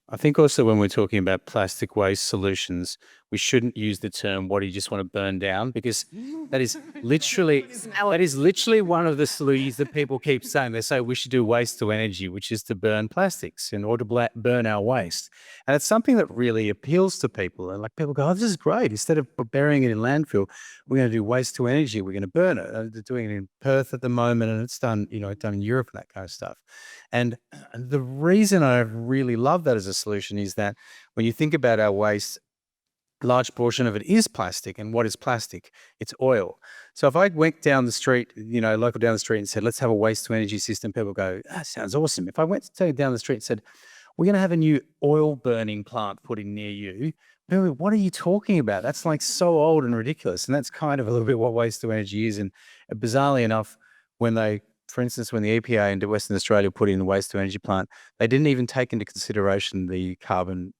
I think also when we're talking about plastic waste solutions, we shouldn't use the term, what do you just want to burn down? Because that is literally one of the solutions that people keep saying. They say we should do waste to energy, which is to burn plastics in order to burn our waste. And it's something that really appeals to people. And like people go, oh, this is great. Instead of burying it in landfill, we're going to do waste to energy. We're going to burn it. They're doing it in Perth at the moment, and it's done, done in Europe and that kind of stuff. And the reason I really love that as a solution is that when you think about our waste, a large portion of it is plastic. And what is plastic? It's oil. So if I went down the street, local down the street and said, let's have a waste to energy system, people go, that sounds awesome. If I went to down the street and said, we're going to have a new oil burning plant put in near you, people go, what are you talking about? That's like so old and ridiculous. And that's kind of a little bit what waste to energy is. And bizarrely enough, for instance, when the EPA into Western Australia put in the waste to energy plant, they didn't even take into consideration the carbon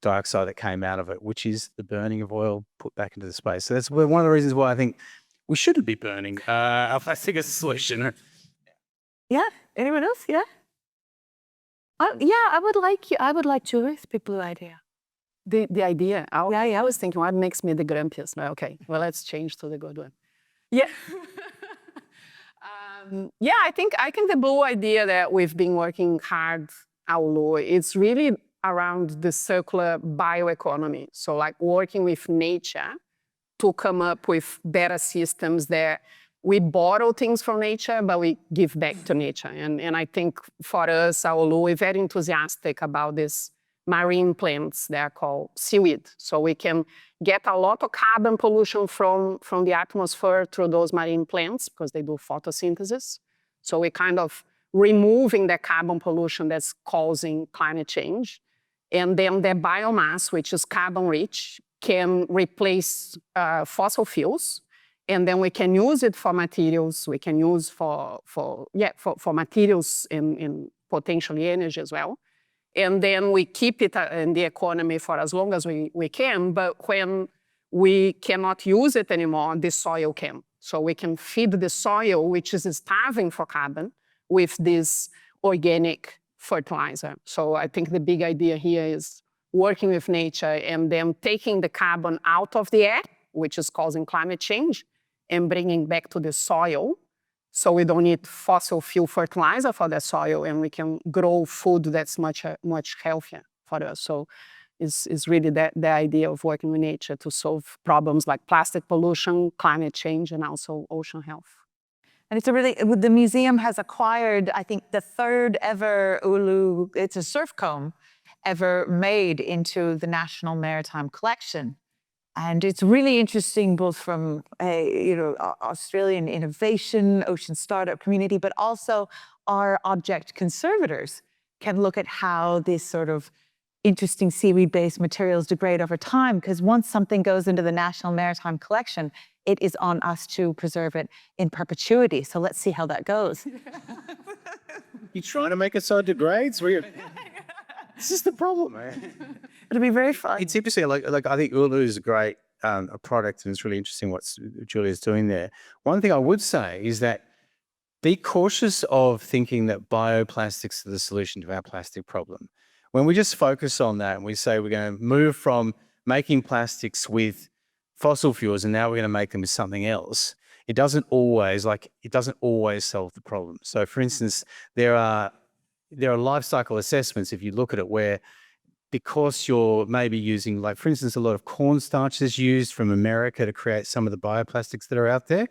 dioxide that came out of it, which is the burning of oil put back into the space. So that's one of the reasons why I think we shouldn't be burning our plastic as a solution.
Yeah. Anyone else? Yeah. I would like to with people idea.
The idea. I was thinking, what makes me the grumpiest? No, okay, well, let's change to the good one. Yeah. I think the blue idea that we've been working hard at Uluu, it's really around the circular bioeconomy. So like working with nature to come up with better systems that we borrow things from nature, but we give back to nature. And I think for us, at Uluu, we're very enthusiastic about these marine plants that are called seaweed. So we can get a lot of carbon pollution from the atmosphere through those marine plants because they do photosynthesis. So we're kind of removing the carbon pollution that's causing climate change. And then the biomass, which is carbon rich, can replace fossil fuels. And then we can use it for materials. We can use for materials in potentially energy as well. And then we keep it in the economy for as long as we can. But when we cannot use it anymore, the soil can. So we can feed the soil, which is starving for carbon, with this organic fertilizer. So I think the big idea here is working with nature and then taking the carbon out of the air, which is causing climate change, and bringing back to the soil. So we don't need fossil fuel fertilizer for the soil, and we can grow food that's much healthier for us. So it's really the idea of working with nature to solve problems like plastic pollution, climate change, and also ocean health.
And the museum has acquired, I think, the third ever Uluu, it's a surf comb, ever made into the National Maritime Collection. And it's really interesting, both from Australian innovation, ocean startup community, but also our object conservators can look at how this sort of interesting seaweed-based materials degrade over time, because once something goes into the National Maritime Collection, it is on us to preserve it in perpetuity. So let's see how that goes.
You trying to make it so it degrades? This is the problem, man.
It'll be very fun.
It's interesting. Like I think Uluu is a great a product, and it's really interesting what Julia's doing there. One thing I would say is that be cautious of thinking that bioplastics are the solution to our plastic problem. When we just focus on that and we say we're going to move from making plastics with fossil fuels and now we're going to make them with something else, it doesn't always solve the problem. So, for instance, there are life cycle assessments, if you look at it, where because you're maybe using, like, for instance, a lot of cornstarch is used from America to create some of the bioplastics that are out there.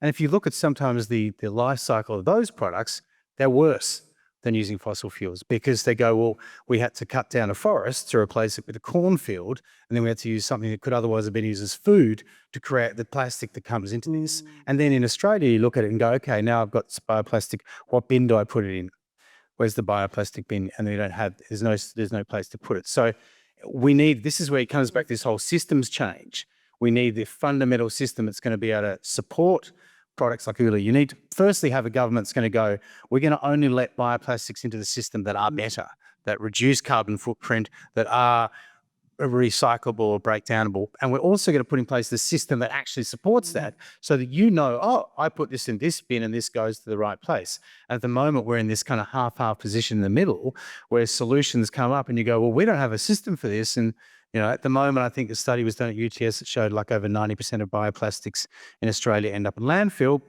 And if you look at sometimes the life cycle of those products, they're worse than using fossil fuels, because they go, well, we had to cut down a forest to replace it with a cornfield, and then we had to use something that could otherwise have been used as food to create the plastic that comes into this. And then in Australia, you look at it and go, okay, now I've got bioplastic, what bin do I put it in? Where's the bioplastic bin? And there's no place to put it. So this is where it comes back to this whole systems change. We need the fundamental system that's going to be able to support products like Uluu. You need to firstly have a government that's going to go, we're going to only let bioplastics into the system that are better, that reduce carbon footprint, that are recyclable or breakdownable. And we're also going to put in place the system that actually supports that, so that I put this in this bin and this goes to the right place. And at the moment, we're in this kind of half-half position in the middle where solutions come up and you go, well, we don't have a system for this. And at the moment, I think a study was done at UTS that showed like over 90% of bioplastics in Australia end up in landfill.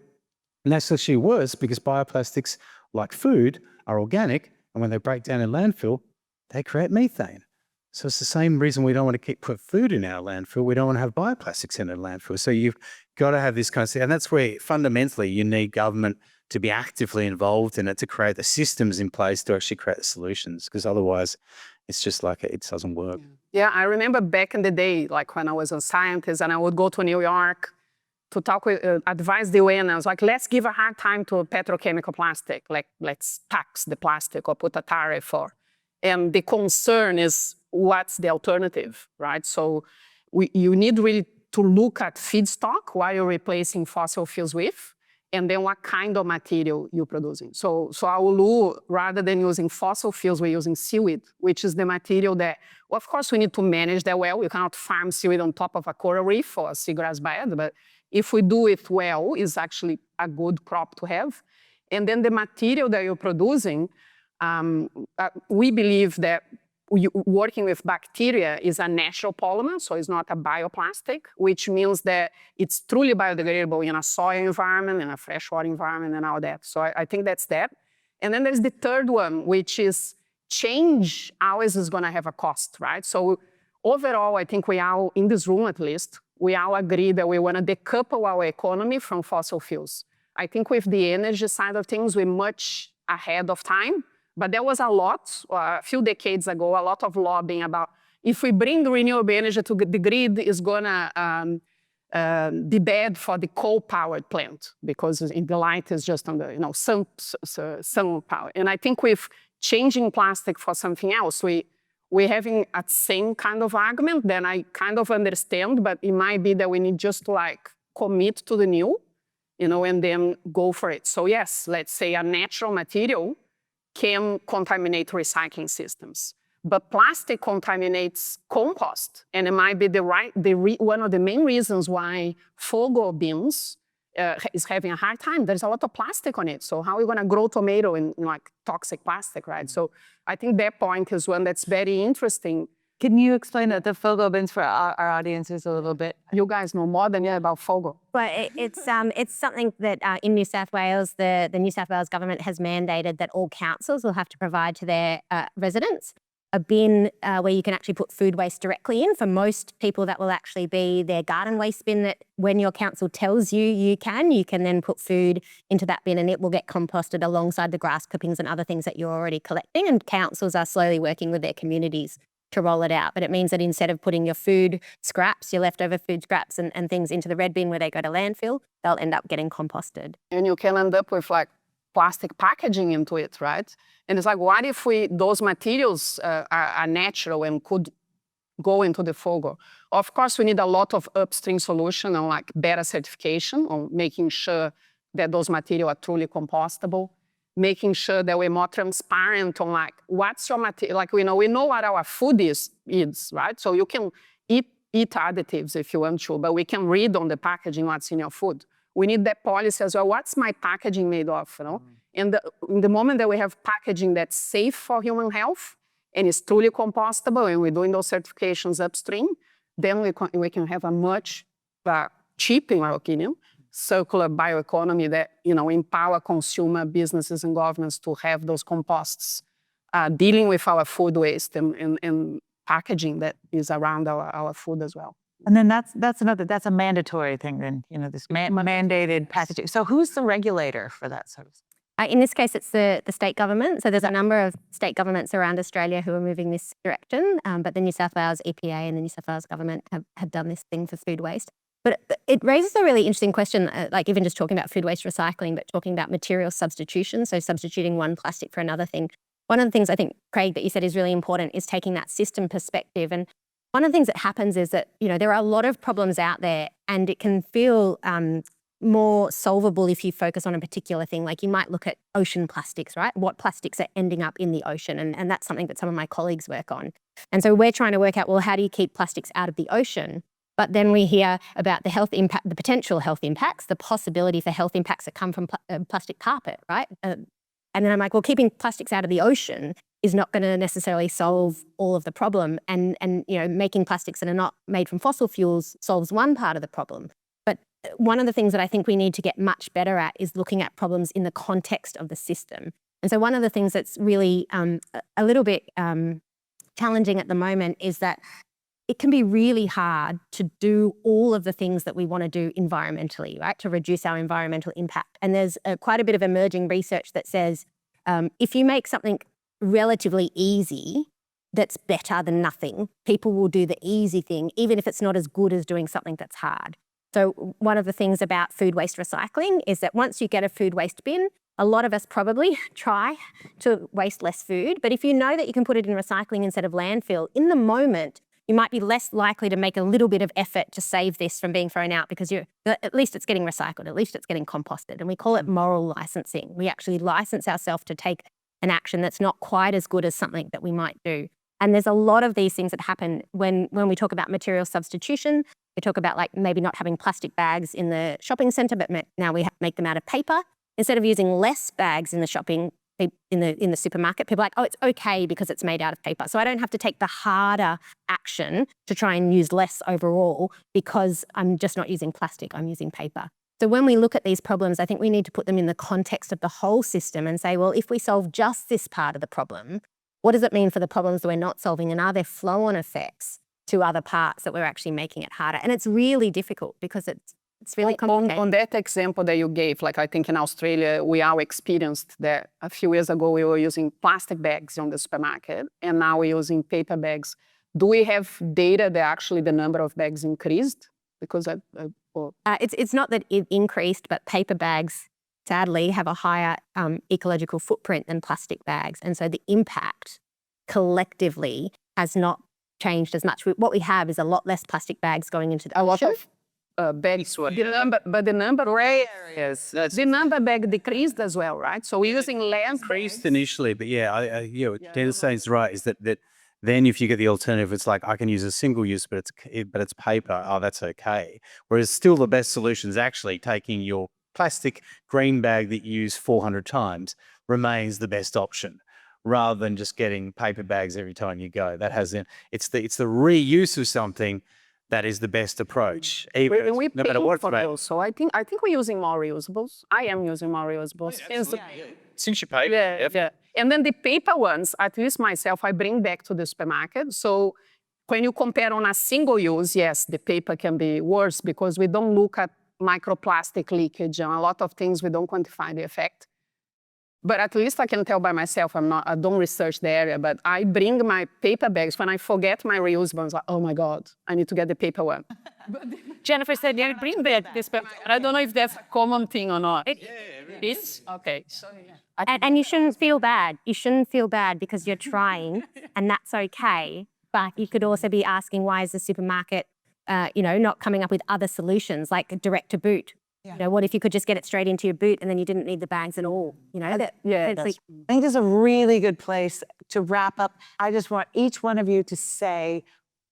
And that's actually worse because bioplastics, like food, are organic. And when they break down in landfill, they create methane. So it's the same reason we don't want to put food in our landfill. We don't want to have bioplastics in a landfill. So you've got to have this kind of thing. And that's where fundamentally you need government to be actively involved in it, to create the systems in place to actually create the solutions, because otherwise it's just like it doesn't work.
Yeah, I remember back in the day, like when I was a scientist and I would go to New York to talk with, advise the UN. I was like, let's give a hard time to petrochemical plastic. Like, let's tax the plastic or put a tariff for. And the concern is, what's the alternative, right? So you need really to look at feedstock while you're replacing fossil fuels with, and then what kind of material you're producing. So our Uluu, rather than using fossil fuels, we're using seaweed, which is the material that, well, of course, we need to manage that well. We cannot farm seaweed on top of a coral reef or a seagrass bed, but if we do it well, it's actually a good crop to have. And then the material that you're producing, we believe that working with bacteria is a natural polymer, so it's not a bioplastic, which means that it's truly biodegradable in a soil environment, in a freshwater environment, and all that. So I think that's that. And then there's the third one, which is change always is going to have a cost, right? So overall, I think we all, in this room at least, we all agree that we want to decouple our economy from fossil fuels. I think with the energy side of things, we're much ahead of time. But there was a few decades ago, a lot of lobbying about if we bring renewable energy to the grid, it's going to be bad for the coal-powered plant because the light is just on the sun power. And I think with changing plastic for something else, we're having a same kind of argument that I kind of understand, but it might be that we need just to commit to the new, and then go for it. So yes, let's say a natural material can contaminate recycling systems. But plastic contaminates compost, and it might be one of the main reasons why Fogo bins is having a hard time. There's a lot of plastic on it, so how are we going to grow tomato in toxic plastic, right? So I think that point is one that's very interesting.
Can you explain the Fogo bins for our audiences a little bit?
You guys know more than me about Fogo.
Well, it's something that in New South Wales, the New South Wales government has mandated that all councils will have to provide to their residents a bin where you can actually put food waste directly in. For most people, that will actually be their garden waste bin that when your council tells you can then put food into that bin and it will get composted alongside the grass clippings and other things that you're already collecting. And councils are slowly working with their communities to roll it out. But it means that instead of putting your food scraps, your leftover food scraps and things into the red bin where they go to landfill, they'll end up getting composted.
And you can end up with plastic packaging into it, right? And it's like, what if those materials are natural and could go into the FOGO? Of course, we need a lot of upstream solution and like better certification on making sure that those materials are truly compostable, making sure that we're more transparent on like, what's your material, like we know what our food is, right? So you can eat additives if you want to, but we can read on the packaging what's in your food. We need that policy as well. What's my packaging made of, you know? And in the moment that we have packaging that's safe for human health and is truly compostable, and we're doing those certifications upstream, then we can have a much cheap, in my opinion, circular bioeconomy that, you know, empower consumer businesses and governments to have those composts dealing with our food waste and packaging that is around our food as well.
And then that's a mandatory thing then, you know, this mandated packaging. So who's the regulator for that sort of stuff?
In this case, it's the state government. So there's a number of state governments around Australia who are moving this direction, but the New South Wales EPA and the New South Wales government have done this thing for food waste. But it raises a really interesting question, like even just talking about food waste recycling, but talking about material substitution, so substituting one plastic for another thing. One of the things I think, Craig, that you said is really important is taking that system perspective. And one of the things that happens is that, you know, there are a lot of problems out there and it can feel more solvable if you focus on a particular thing. Like you might look at ocean plastics, right? What plastics are ending up in the ocean? And that's something that some of my colleagues work on. And so we're trying to work out, well, how do you keep plastics out of the ocean? But then we hear about the health impact, the potential health impacts, the possibility for health impacts that come from plastic carpet, right? And then I'm like, well, keeping plastics out of the ocean is not going to necessarily solve all of the problem. And you know, making plastics that are not made from fossil fuels solves one part of the problem. But one of the things that I think we need to get much better at is looking at problems in the context of the system. And so one of the things that's really a little bit challenging at the moment is that it can be really hard to do all of the things that we want to do environmentally, right? To reduce our environmental impact. And there's quite a bit of emerging research that says if you make something relatively easy that's better than nothing, people will do the easy thing, even if it's not as good as doing something that's hard. So one of the things about food waste recycling is that once you get a food waste bin, a lot of us probably try to waste less food. But if you know that you can put it in recycling instead of landfill, in the moment, you might be less likely to make a little bit of effort to save this from being thrown out because at least it's getting recycled, at least it's getting composted. And we call it moral licensing. We actually license ourselves to take an action that's not quite as good as something that we might do. And there's a lot of these things that happen when we talk about material substitution. We talk about like maybe not having plastic bags in the shopping centre, but now we make them out of paper. Instead of using less bags in the shopping, in the supermarket, people are like, oh, it's okay because it's made out of paper. So I don't have to take the harder action to try and use less overall because I'm just not using plastic, I'm using paper. So when we look at these problems, I think we need to put them in the context of the whole system and say, well, if we solve just this part of the problem, what does it mean for the problems that we're not solving? And are there flow-on effects to other parts that we're actually making it harder? And it's really difficult because it's really complicated.
On that example that you gave, like I think in Australia, we all experienced that a few years ago, we were using plastic bags on the supermarket, and now we're using paper bags. Do we have data that actually the number of bags increased? Because
it's not that it increased, but paper bags, sadly, have a higher ecological footprint than plastic bags. And so the impact collectively has not changed as much. What we have is a lot less plastic bags going into the ocean.
Bags, the number gray areas. The number bag decreased as well, right? So we're using land
Increased initially, but what Jen's saying is right. Is that then if you get the alternative, it's like I can use a single use, but it's paper. Oh, that's okay. Whereas still the best solution is actually taking your plastic green bag that you use 400 times remains the best option, rather than just getting paper bags every time you go. That has it's the reuse of something that is the best approach.
We
no matter what.
So I think we're using more reusables. I am using more reusables.
Since you paper.
Yeah. And then the paper ones, at least myself, I bring back to the supermarket. So when you compare on a single use, yes, the paper can be worse because we don't look at microplastic leakage and a lot of things we don't quantify the effect. But at least I can tell by myself, I don't research the area, but I bring my paper bags. When I forget my reusable, I'm like, oh my God, I need to get the paper one. Jennifer said, yeah, bring back this, but I don't know if that's a common thing or not. It is? Okay.
And you shouldn't feel bad. You shouldn't feel bad because you're trying, and that's okay. But you could also be asking, why is the supermarket, not coming up with other solutions like direct to boot?
Yeah.
What if you could just get it straight into your boot and then you didn't need the bags at all?
I think this is a really good place to wrap up. I just want each one of you to say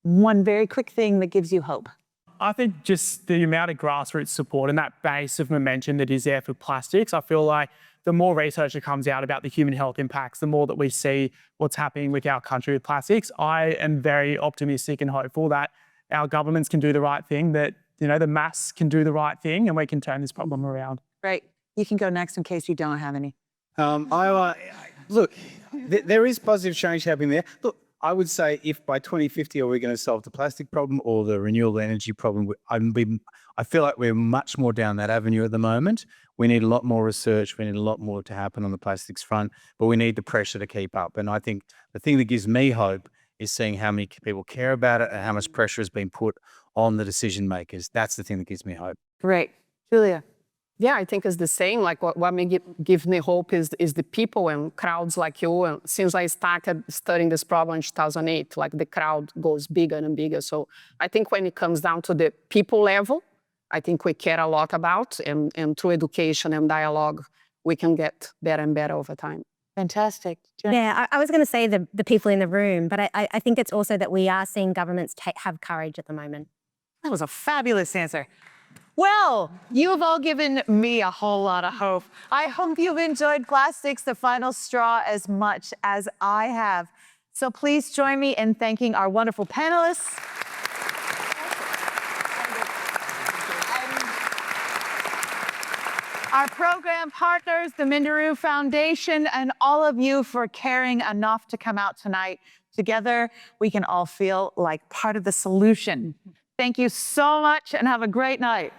one very quick thing that gives you hope.
I think just the amount of grassroots support and that base of momentum that is there for plastics, I feel like the more research that comes out about the human health impacts, the more that we see what's happening with our country with plastics. I am very optimistic and hopeful that our governments can do the right thing, that the mass can do the right thing, and we can turn this problem around.
Great. You can go next in case you don't have any.
Look, there is positive change happening there. Look, I would say if by 2050 are we going to solve the plastic problem or the renewable energy problem, I feel like we're much more down that avenue at the moment. We need a lot more research. We need a lot more to happen on the plastics front, but we need the pressure to keep up. And I think the thing that gives me hope is seeing how many people care about it and how much pressure has been put on the decision makers. That's the thing that gives me hope.
Great. Julia.
Yeah, I think it's the same. Like what gives me hope is the people and crowds like you. And since I started studying this problem in 2008, like the crowd goes bigger and bigger. So I think when it comes down to the people level, I think we care a lot about, and through education and dialogue, we can get better and better over time.
Fantastic.
Yeah, I was going to say the people in the room, but I think it's also that we are seeing governments have courage at the moment.
That was a fabulous answer. Well, you have all given me a whole lot of hope. I hope you've enjoyed Plastics, the Final Straw, as much as I have. So please join me in thanking our wonderful panelists. Our program partners, the Minderoo Foundation, and all of you for caring enough to come out tonight. Together, we can all feel like part of the solution. Thank you so much and have a great night.